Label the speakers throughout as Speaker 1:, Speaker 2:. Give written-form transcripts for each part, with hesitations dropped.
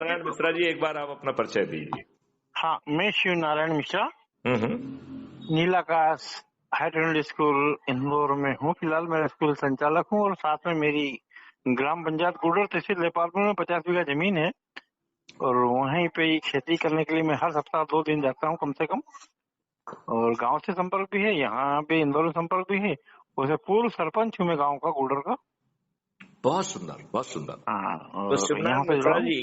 Speaker 1: नारायण मिश्रा जी, एक बार आप अपना परिचय दीजिए।
Speaker 2: हाँ, मैं शिव नारायण मिश्रा
Speaker 1: हम्म।
Speaker 2: नीलाकाश हायर सेकेंडरी स्कूल इंदौर में हूँ। फिलहाल मैं स्कूल संचालक हूँ और साथ में मेरी ग्राम पंचायत गुडर तहसील लेपालपुर में 50 बीघा जमीन है और वहीं पे ही खेती करने के लिए मैं हर सप्ताह 2 दिन जाता हूँ कम से कम। और गांव से संपर्क भी है, यहाँ पे इंदौर में संपर्क भी है। उसे पूर्व सरपंच हूँ मैं गाँव का, गुडर का।
Speaker 1: बहुत सुंदर, बहुत सुंदर।
Speaker 2: हाँ,
Speaker 1: तो
Speaker 2: और यहाँ
Speaker 1: शिवनारायण
Speaker 2: पे
Speaker 1: मिश्रा जी,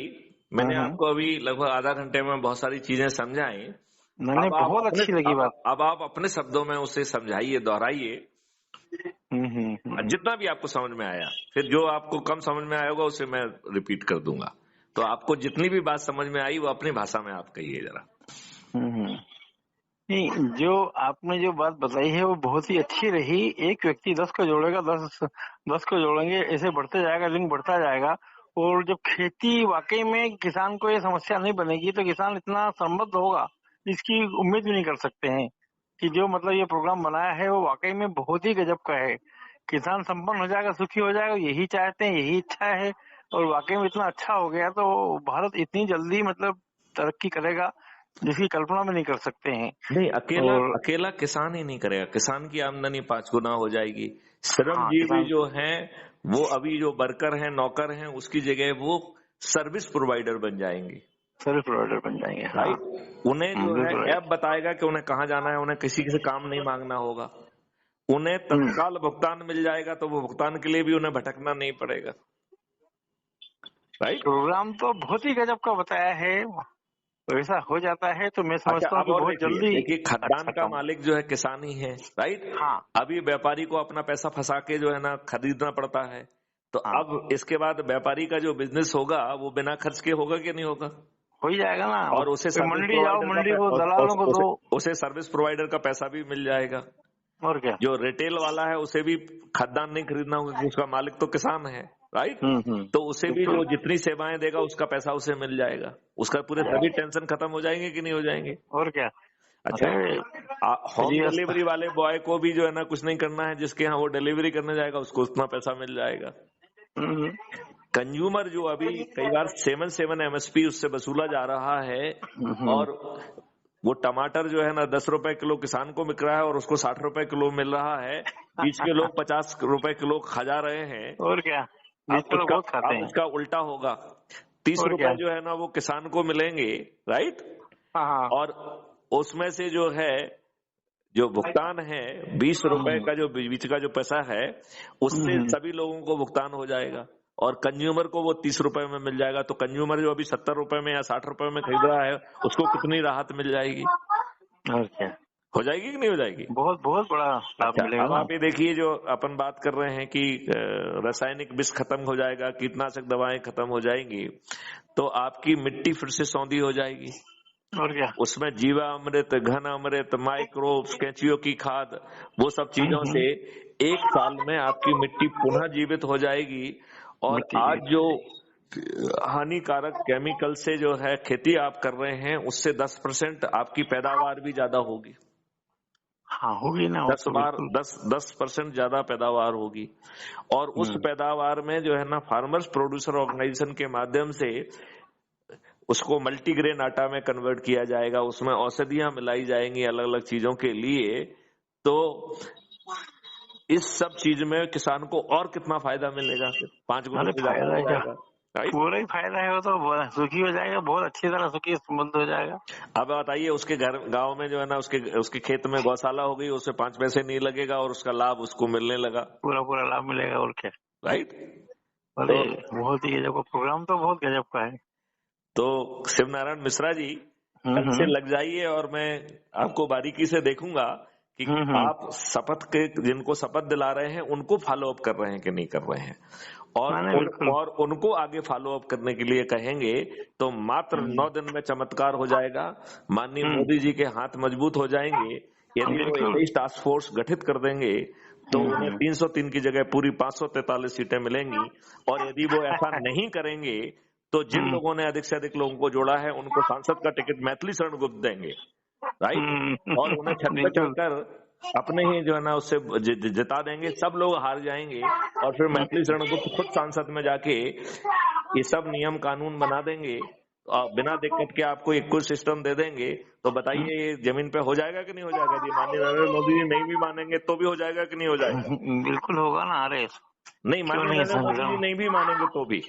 Speaker 1: मैंने आपको अभी लगभग आधा घंटे में बहुत सारी चीजें समझाई।
Speaker 2: मैंने बहुत अच्छी लगी बात।
Speaker 1: अब आप अपने शब्दों में उसे समझाइए, दोहराइए, जितना भी आपको समझ में आया। फिर जो आपको कम समझ में आया होगा उसे मैं रिपीट कर दूंगा। तो आपको जितनी भी बात समझ में आई वो अपनी भाषा में आप कहिए जरा।
Speaker 2: नहीं, जो आपने जो बात बताई है वो बहुत ही अच्छी रही। एक व्यक्ति 10 को जोड़ेगा, 10 को जोड़ेंगे, ऐसे बढ़ते जाएगा, लिंक बढ़ता जाएगा। और जब खेती वाकई में किसान को ये समस्या नहीं बनेगी तो किसान इतना समृद्ध होगा इसकी उम्मीद भी नहीं कर सकते हैं कि जो मतलब ये प्रोग्राम बनाया है वो वाकई में बहुत ही गजब का है। किसान संपन्न हो जाएगा, सुखी हो जाएगा, यही चाहते हैं, यही इच्छा है। और वाकई में इतना अच्छा हो गया तो भारत इतनी जल्दी मतलब तरक्की करेगा जिसकी कल्पना में नहीं कर सकते हैं।
Speaker 1: नहीं, अकेला किसान ही नहीं करेगा, किसान की आमदनी 5 गुना हो जाएगी। श्रमजीवी जो हैं वो अभी जो वर्कर हैं, नौकर हैं, उसकी जगह वो सर्विस प्रोवाइडर बन जाएंगे।
Speaker 2: सर्विस प्रोवाइडर बन जाएंगे, हाँ।
Speaker 1: राइट। उन्हें जो है ऐप बताएगा कि उन्हें कहाँ जाना है, उन्हें किसी से काम नहीं मांगना होगा, उन्हें तत्काल भुगतान मिल जाएगा, तो वो भुगतान के लिए भी उन्हें भटकना नहीं पड़ेगा। राइट।
Speaker 2: प्रोग्राम तो बहुत ही गजब का बताया है, वैसा हो जाता है तो मैं समझता हूँ कि बहुत जल्दी।
Speaker 1: देखिए, खदान का मालिक जो है किसान ही है। राइट।
Speaker 2: हाँ।
Speaker 1: अभी व्यापारी को अपना पैसा फंसा के जो है ना खरीदना पड़ता है। तो हाँ। अब इसके बाद व्यापारी का जो बिजनेस होगा वो बिना खर्च के होगा कि नहीं होगा?
Speaker 2: हो ही जाएगा ना।
Speaker 1: और उसे
Speaker 2: मंडी जाओ, मंडी को दलालों को दो,
Speaker 1: उसे सर्विस प्रोवाइडर का पैसा भी मिल जाएगा।
Speaker 2: और क्या,
Speaker 1: जो रिटेल वाला है उसे भी खदान नहीं खरीदना होगा क्योंकि उसका मालिक तो किसान है। राइट। तो उसे भी जो जितनी सेवाएं देगा उसका पैसा उसे मिल जाएगा, उसका पूरे सभी टेंशन खत्म हो जाएंगे कि नहीं हो जाएंगे?
Speaker 2: और क्या।
Speaker 1: अच्छा, होम डिलीवरी वाले बॉय को भी जो है ना कुछ नहीं करना है, जिसके यहाँ वो डिलीवरी करने जाएगा उसको उतना पैसा मिल जाएगा। कंज्यूमर जो अभी कई बार 7 MSP उससे वसूला जा रहा है और वो टमाटर जो है ना 10 रुपए किलो किसान को बिक रहा है और उसको 60 रुपए किलो मिल रहा है, बीच के लोग 50 रुपए किलो खा जा रहे हैं।
Speaker 2: और क्या,
Speaker 1: अब इसका उल्टा होगा, 30 रुपए जो है ना वो किसान को मिलेंगे। राइट। और उसमें से जो है जो भुगतान है 20 रुपए का, जो बीच का जो पैसा है उससे सभी लोगों को भुगतान हो जाएगा और कंज्यूमर को वो 30 रुपए में मिल जाएगा। तो कंज्यूमर जो अभी 70 रुपए में या 60 रुपए में खरीद रहा है उसको कितनी राहत मिल जाएगी?
Speaker 2: और क्या,
Speaker 1: हो जाएगी कि नहीं हो जाएगी?
Speaker 2: बहुत बहुत बड़ा लाभ मिलेगा।
Speaker 1: अब आप ये देखिए, जो अपन बात कर रहे हैं कि रासायनिक विष खत्म हो जाएगा, कीटनाशक दवाएं खत्म हो जाएंगी, तो आपकी मिट्टी फिर से सौंधी हो जाएगी।
Speaker 2: और क्या, उसमें
Speaker 1: जीवामृत, घन अमृत, माइक्रोब्स, केंचुओं की खाद, वो सब चीजों से 1 साल में आपकी मिट्टी पुनः जीवित हो जाएगी। और आज जो हानिकारक केमिकल से जो है खेती आप कर रहे हैं उससे 10% आपकी पैदावार भी ज्यादा होगी।
Speaker 2: हाँ, होगी ना,
Speaker 1: 10% ज्यादा पैदावार होगी। और उस पैदावार में जो है ना फार्मर्स प्रोड्यूसर ऑर्गेनाइजेशन के माध्यम से उसको मल्टीग्रेन आटा में कन्वर्ट किया जाएगा, उसमें औषधियां मिलाई जाएंगी अलग अलग चीजों के लिए। तो इस सब चीज में किसान को और कितना फायदा मिलेगा? 5 गुना फायदा हो जाएगा।
Speaker 2: पूरा ही फायदा है, वो तो सुखी हो जाएगा, बहुत अच्छी तरह सुखी संबंध हो जाएगा।
Speaker 1: अब बताइए, उसके गांव में जो है ना उसके खेत में गौशाला हो गई, उससे 5 पैसे नहीं लगेगा और उसका लाभ उसको मिलने लगा।
Speaker 2: पूरा लाभ मिलेगा, और क्या।
Speaker 1: राइट।
Speaker 2: अरे बहुत ही गजब का प्रोग्राम, तो बहुत गजब का है।
Speaker 1: तो शिवनारायण मिश्रा जी, कल से लग जाइए और मैं आपको बारीकी से देखूंगा कि आप जिनको शपथ दिला रहे हैं उनको फॉलो अप कर रहे हैं कि नहीं कर रहे हैं। और उनको आगे फॉलो अप करने के लिए कहेंगे तो मात्र 9 दिन में चमत्कार हो जाएगा। माननीय मोदी जी के हाथ मजबूत हो जाएंगे। यदि वो 21 टास्क फोर्स गठित कर देंगे तो उन्हें 303 की जगह पूरी 543 सीटें मिलेंगी। और यदि वो ऐसा नहीं करेंगे तो जिन लोगों ने अधिक से अधिक लोगों को जोड़ा है उनको सांसद का टिकट मैथिली शरण गुप्त देंगे। राइट। और उन्हें छत पे चढ़कर अपने ही जो है ना उससे जिता देंगे, सब लोग हार जाएंगे और फिर मैथिली शरण गुप्त खुद सांसद में जाके ये सब नियम कानून बना देंगे बिना दिक्कत के आपको एक कुछ सिस्टम दे देंगे, तो बताइए ये जमीन पे हो जाएगा कि नहीं हो जाएगा जी? माननीय नरेंद्र मोदी जी नहीं भी मानेंगे तो भी हो जाएगा कि नहीं हो जाएगा?
Speaker 2: बिल्कुल होगा ना। अरे
Speaker 1: नहीं,
Speaker 2: क्यों
Speaker 1: माननीय
Speaker 2: नहीं
Speaker 1: नरेंद्र मोदी जी
Speaker 2: समझा।
Speaker 1: नहीं भी मानेंगे तो भी?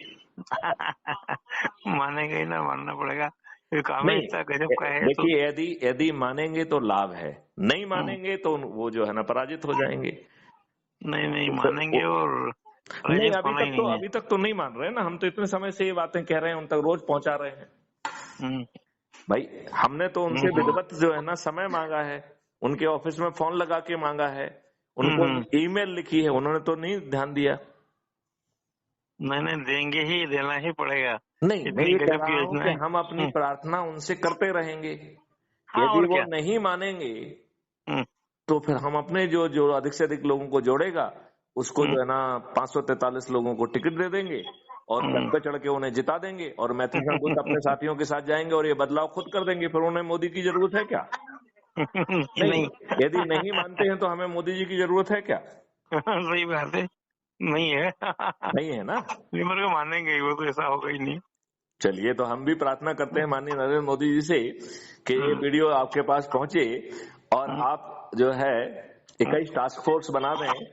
Speaker 2: मानेंगे ही ना, मानना पड़ेगा, ये काम ही
Speaker 1: नहीं,
Speaker 2: इतना गजब का है तो।
Speaker 1: देखिए यदि यदि मानेंगे तो लाभ है, नहीं
Speaker 2: हम्म,
Speaker 1: मानेंगे तो वो जो है ना पराजित हो जाएंगे।
Speaker 2: नहीं नहीं
Speaker 1: तो
Speaker 2: मानेंगे और
Speaker 1: नहीं,
Speaker 2: पराजित होना ही नहीं है।
Speaker 1: अभी तक तो नहीं मान रहे ना, हम तो इतने समय से ये बातें कह रहे हैं, उन तक रोज पहुंचा रहे हैं।
Speaker 2: हम्म,
Speaker 1: भाई हमने तो उनसे
Speaker 2: हम्म,
Speaker 1: विधिवत जो है ना समय मांगा है, उनके ऑफिस में फोन लगा के मांगा है, उनको
Speaker 2: हम्म,
Speaker 1: ईमेल लिखी है, उन्होंने तो नहीं ध्यान दिया।
Speaker 2: नहीं नहीं देंगे ही, देना ही पड़ेगा।
Speaker 1: नहीं, मैं
Speaker 2: इतनी
Speaker 1: ये कह
Speaker 2: गजब की
Speaker 1: रहा हूं
Speaker 2: योजना
Speaker 1: कि
Speaker 2: है।
Speaker 1: हम अपनी प्रार्थना उनसे करते रहेंगे।
Speaker 2: हाँ
Speaker 1: यदि
Speaker 2: और
Speaker 1: वो
Speaker 2: क्या।
Speaker 1: नहीं मानेंगे
Speaker 2: हम्म,
Speaker 1: तो फिर हम अपने जो जो अधिक से अधिक लोगों को जोड़ेगा, उसको
Speaker 2: हम्म,
Speaker 1: जो है ना 543 लोगों को टिकट दे देंगे और छत
Speaker 2: हम्म।
Speaker 1: पे चढ़ के उन्हें जिता देंगे, और मैथिली संबोध अपने साथियों के साथ जाएंगे और ये बदलाव खुद कर देंगे। फिर उन्हें मोदी की जरूरत है क्या?
Speaker 2: नहीं
Speaker 1: नहीं,
Speaker 2: नहीं।
Speaker 1: यदि नहीं मानते हैं तो हमें मोदी जी की जरूरत है क्या?
Speaker 2: सही बात है, नहीं है।
Speaker 1: नहीं है ना।
Speaker 2: लिमर को मानेंगे ही, वो तो ऐसा होगा ही नहीं।
Speaker 1: चलिए, तो हम भी प्रार्थना करते हैं माननीय नरेंद्र मोदी जी से कि ये
Speaker 2: हम्म,
Speaker 1: वीडियो आपके पास पहुंचे और
Speaker 2: हम्म,
Speaker 1: आप जो है 21 टास्क फोर्स बना दें।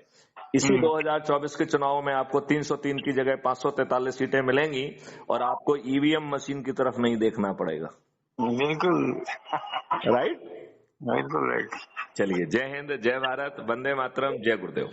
Speaker 1: इसी
Speaker 2: हम्म,
Speaker 1: 2024 के चुनाव में आपको 303 की जगह 543 सीटें मिलेंगी और आपको ईवीएम मशीन की तरफ नहीं देखना पड़ेगा।
Speaker 2: बिल्कुल।
Speaker 1: राइट।
Speaker 2: बिल्कुल राइट।
Speaker 1: चलिए, जय हिंद, जय भारत, वंदे मातरम, जय गुरुदेव।